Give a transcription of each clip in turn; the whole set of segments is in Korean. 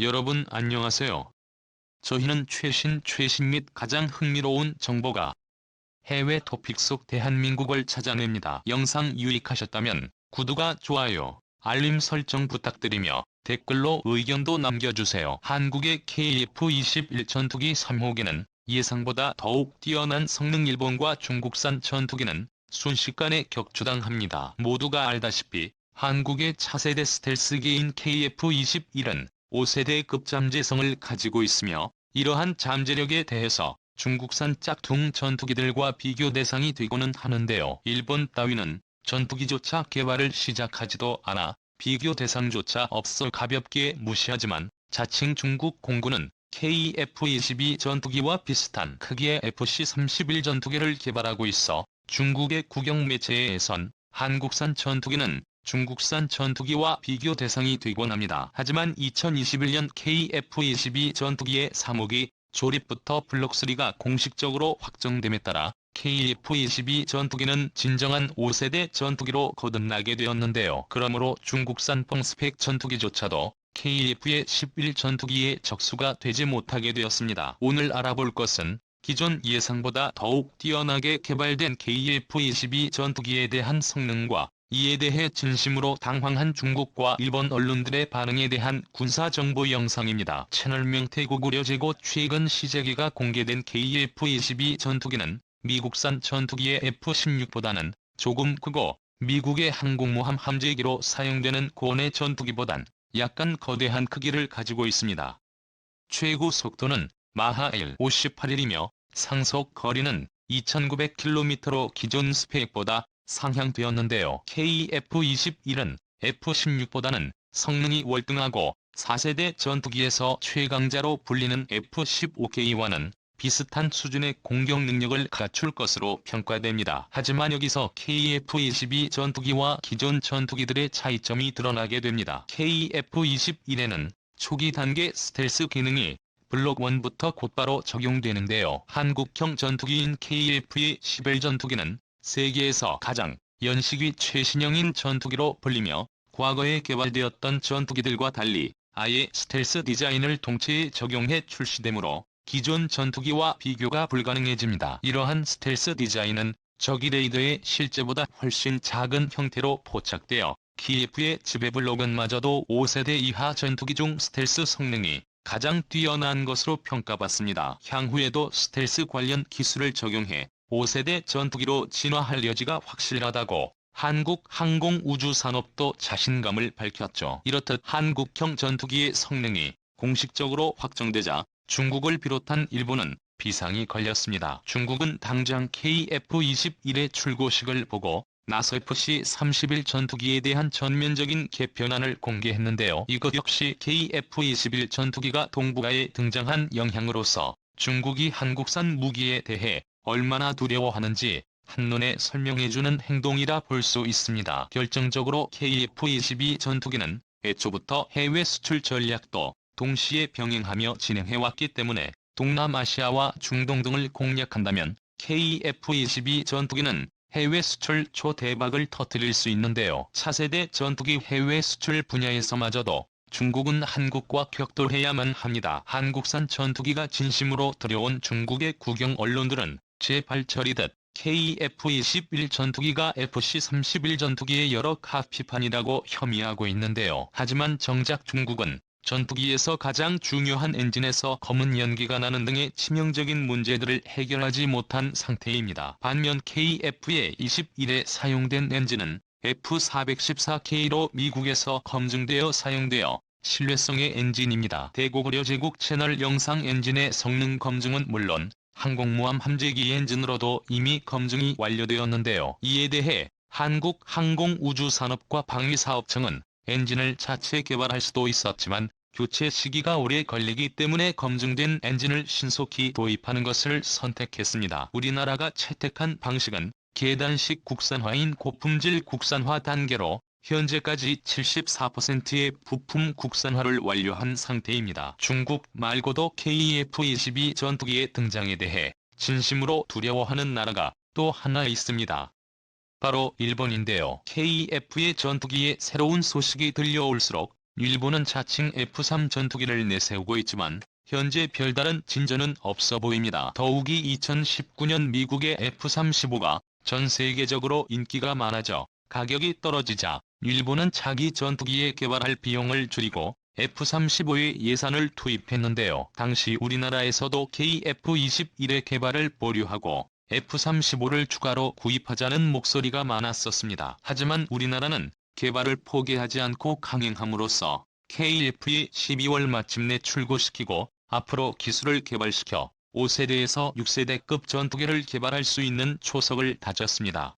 여러분 안녕하세요. 저희는 최신 및 가장 흥미로운 정보가 해외 토픽 속 대한민국을 찾아냅니다. 영상 유익하셨다면 구독과 좋아요, 알림 설정 부탁드리며 댓글로 의견도 남겨주세요. 한국의 KF-21 전투기 3호기는 예상보다 더욱 뛰어난 성능. 일본과 중국산 전투기는 순식간에 격추당합니다. 모두가 알다시피 한국의 차세대 스텔스기인 KF-21은 5세대급 잠재성을 가지고 있으며 이러한 잠재력에 대해서 중국산 짝퉁 전투기들과 비교 대상이 되고는 하는데요. 일본 따위는 전투기조차 개발을 시작하지도 않아 비교 대상조차 없어 가볍게 무시하지만 자칭 중국 공군은 KF-22 전투기와 비슷한 크기의 FC-31 전투기를 개발하고 있어 중국의 국영 매체에선 한국산 전투기는 중국산 전투기와 비교 대상이 되곤 합니다. 하지만 2021년 KF-22 전투기의 3호기 조립부터 블록3가 공식적으로 확정됨에 따라 KF-22 전투기는 진정한 5세대 전투기로 거듭나게 되었는데요. 그러므로 중국산 펑스펙 전투기조차도 KF-의 11 전투기의 적수가 되지 못하게 되었습니다. 오늘 알아볼 것은 기존 예상보다 더욱 뛰어나게 개발된 KF-22 전투기에 대한 성능과 이에 대해 진심으로 당황한 중국과 일본 언론들의 반응에 대한 군사정보 영상입니다. 채널명 태국우려 제고. 최근 시제기가 공개된 KF-22 전투기는 미국산 전투기의 F-16보다는 조금 크고 미국의 항공모함 함재기로 사용되는 고온의 전투기보단 약간 거대한 크기를 가지고 있습니다. 최고 속도는 마하1 58일이며 상속 거리는 2,900km로 기존 스펙보다 상향되었는데요. KF-21은 F-16보다는 성능이 월등하고 4세대 전투기에서 최강자로 불리는 F-15K와는 비슷한 수준의 공격 능력을 갖출 것으로 평가됩니다. 하지만 여기서 KF-22 전투기와 기존 전투기들의 차이점이 드러나게 됩니다. KF-21에는 초기 단계 스텔스 기능이 블록 1부터 곧바로 적용되는데요. 한국형 전투기인 KF-의 11 전투기는 세계에서 가장 연식이 최신형인 전투기로 불리며 과거에 개발되었던 전투기들과 달리 아예 스텔스 디자인을 동체에 적용해 출시되므로 기존 전투기와 비교가 불가능해집니다. 이러한 스텔스 디자인은 적이 레이더의 실제보다 훨씬 작은 형태로 포착되어 KF-의 지배블록은마저도 5세대 이하 전투기 중 스텔스 성능이 가장 뛰어난 것으로 평가받습니다. 향후에도 스텔스 관련 기술을 적용해 5세대 전투기로 진화할 여지가 확실하다고 한국 항공우주산업도 자신감을 밝혔죠. 이렇듯 한국형 전투기의 성능이 공식적으로 확정되자 중국을 비롯한 일본은 비상이 걸렸습니다. 중국은 당장 KF-21의 출고식을 보고 나서 FC-31 전투기에 대한 전면적인 개편안을 공개했는데요. 이것 역시 KF-21 전투기가 동북아에 등장한 영향으로서 중국이 한국산 무기에 대해 얼마나 두려워하는지 한눈에 설명해주는 행동이라 볼 수 있습니다. 결정적으로 KF-22 전투기는 애초부터 해외 수출 전략도 동시에 병행하며 진행해왔기 때문에 동남아시아와 중동 등을 공략한다면 KF-22 전투기는 해외 수출 초대박을 터뜨릴 수 있는데요. 차세대 전투기 해외 수출 분야에서마저도 중국은 한국과 격돌해야만 합니다. 한국산 전투기가 진심으로 들여온 중국의 국영 언론들은 제발 저리듯 KF-21 전투기가 FC-31 전투기의 여러 카피판이라고 혐의하고 있는데요. 하지만 정작 중국은 전투기에서 가장 중요한 엔진에서 검은 연기가 나는 등의 치명적인 문제들을 해결하지 못한 상태입니다. 반면 KF-의 21에 사용된 엔진은 F414K로 미국에서 검증되어 사용되어 신뢰성의 엔진입니다. 대국우려 제국 채널 영상 엔진의 성능 검증은 물론 항공모함 함재기 엔진으로도 이미 검증이 완료되었는데요. 이에 대해 한국항공우주산업과 방위사업청은 엔진을 자체 개발할 수도 있었지만 교체 시기가 오래 걸리기 때문에 검증된 엔진을 신속히 도입하는 것을 선택했습니다. 우리나라가 채택한 방식은 계단식 국산화인 고품질 국산화 단계로 현재까지 74%의 부품 국산화를 완료한 상태입니다. 중국 말고도 KF-22 전투기의 등장에 대해 진심으로 두려워하는 나라가 또 하나 있습니다. 바로 일본인데요. KF의 전투기에 새로운 소식이 들려올수록 일본은 자칭 F-3 전투기를 내세우고 있지만 현재 별다른 진전은 없어 보입니다. 더욱이 2019년 미국의 F-35가 전 세계적으로 인기가 많아져 가격이 떨어지자 일본은 자기 전투기에 개발할 비용을 줄이고 F-35에 예산을 투입했는데요. 당시 우리나라에서도 KF-21의 개발을 보류하고 F-35를 추가로 구입하자는 목소리가 많았었습니다. 하지만 우리나라는 개발을 포기하지 않고 강행함으로써 KF에 12월 마침내 출고시키고 앞으로 기술을 개발시켜 5세대에서 6세대급 전투기를 개발할 수 있는 초석을 다졌습니다.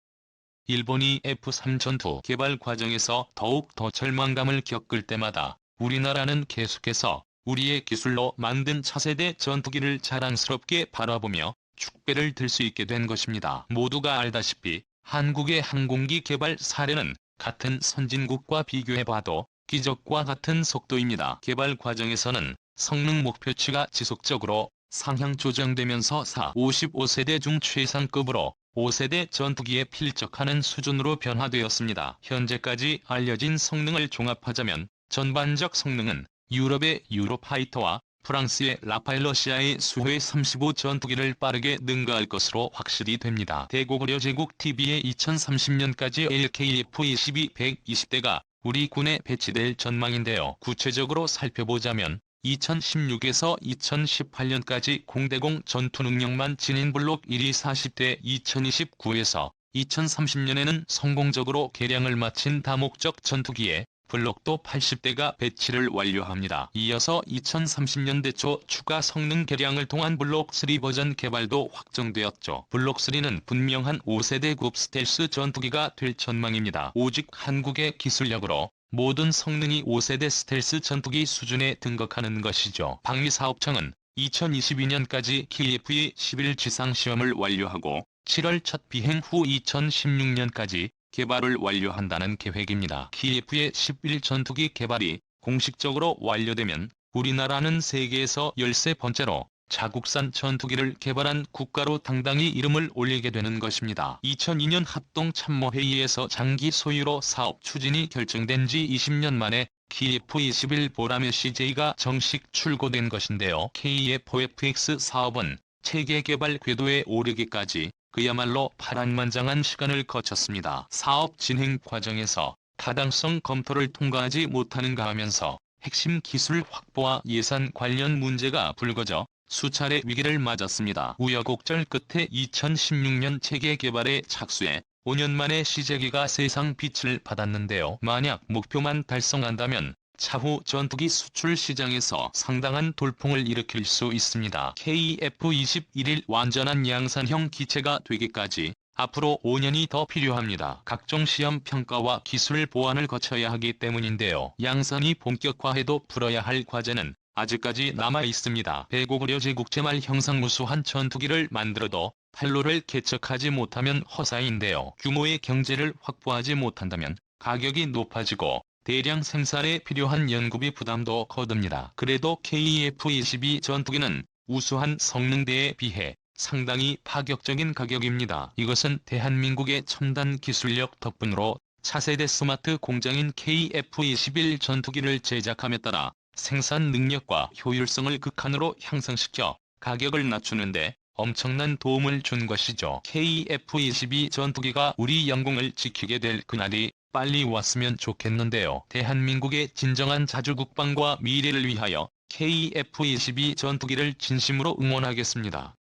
일본이 F-3 전투 개발 과정에서 더욱 더 절망감을 겪을 때마다 우리나라는 계속해서 우리의 기술로 만든 차세대 전투기를 자랑스럽게 바라보며 축배를 들 수 있게 된 것입니다. 모두가 알다시피 한국의 항공기 개발 사례는 같은 선진국과 비교해봐도 기적과 같은 속도입니다. 개발 과정에서는 성능 목표치가 지속적으로 상향 조정되면서 55세대 중 최상급으로 5세대 전투기에 필적하는 수준으로 변화되었습니다. 현재까지 알려진 성능을 종합하자면 전반적 성능은 유럽의 유로파이터와 프랑스의 라파엘, 러시아의 수호의 35 전투기를 빠르게 능가할 것으로 확실히 됩니다. 대고구려 제국TV의 2030년까지 LKF-22 120대가 우리 군에 배치될 전망인데요. 구체적으로 살펴보자면 2016에서 2018년까지 공대공 전투능력만 지닌 블록 1이 40대, 2029에서 2030년에는 성공적으로 개량을 마친 다목적 전투기에 블록도 80대가 배치를 완료합니다. 이어서 2030년대 초 추가 성능 개량을 통한 블록 3 버전 개발도 확정되었죠. 블록 3는 분명한 5세대급 스텔스 전투기가 될 전망입니다. 오직 한국의 기술력으로 모든 성능이 5세대 스텔스 전투기 수준에 등극하는 것이죠. 방위사업청은 2022년까지 KF-11 지상시험을 완료하고 7월 첫 비행 후 2016년까지 개발을 완료한다는 계획입니다. KF-11 전투기 개발이 공식적으로 완료되면 우리나라는 세계에서 13번째로 자국산 전투기를 개발한 국가로 당당히 이름을 올리게 되는 것입니다. 2002년 합동참모회의에서 장기 소유로 사업 추진이 결정된 지 20년 만에 KF-21 보라매 CJ가 정식 출고된 것인데요. KF-FX 사업은 체계 개발 궤도에 오르기까지 그야말로 파란만장한 시간을 거쳤습니다. 사업 진행 과정에서 타당성 검토를 통과하지 못하는가 하면서 핵심 기술 확보와 예산 관련 문제가 불거져 수차례 위기를 맞았습니다. 우여곡절 끝에 2016년 체계 개발에 착수해 5년 만에 CJ가 세상 빛을 받았는데요. 만약 목표만 달성한다면 차후 전투기 수출 시장에서 상당한 돌풍을 일으킬 수 있습니다. KF-21일 완전한 양산형 기체가 되기까지 앞으로 5년이 더 필요합니다. 각종 시험 평가와 기술 보완을 거쳐야 하기 때문인데요. 양산이 본격화해도 풀어야 할 과제는 아직까지 남아 있습니다. 대고구려 제국제 말 형상무수한 전투기를 만들어도 판로를 개척하지 못하면 허사인데요. 규모의 경제를 확보하지 못한다면 가격이 높아지고 대량 생산에 필요한 연구비 부담도 커집니다. 그래도 KF-22 전투기는 우수한 성능대에 비해 상당히 파격적인 가격입니다. 이것은 대한민국의 첨단 기술력 덕분으로 차세대 스마트 공장인 KF-21 전투기를 제작함에 따라 생산 능력과 효율성을 극한으로 향상시켜 가격을 낮추는데 엄청난 도움을 준 것이죠. KF-22 전투기가 우리 영공을 지키게 될 그날이 빨리 왔으면 좋겠는데요. 대한민국의 진정한 자주국방과 미래를 위하여 KF-22 전투기를 진심으로 응원하겠습니다.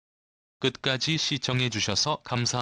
끝까지 시청해주셔서 감사합니다.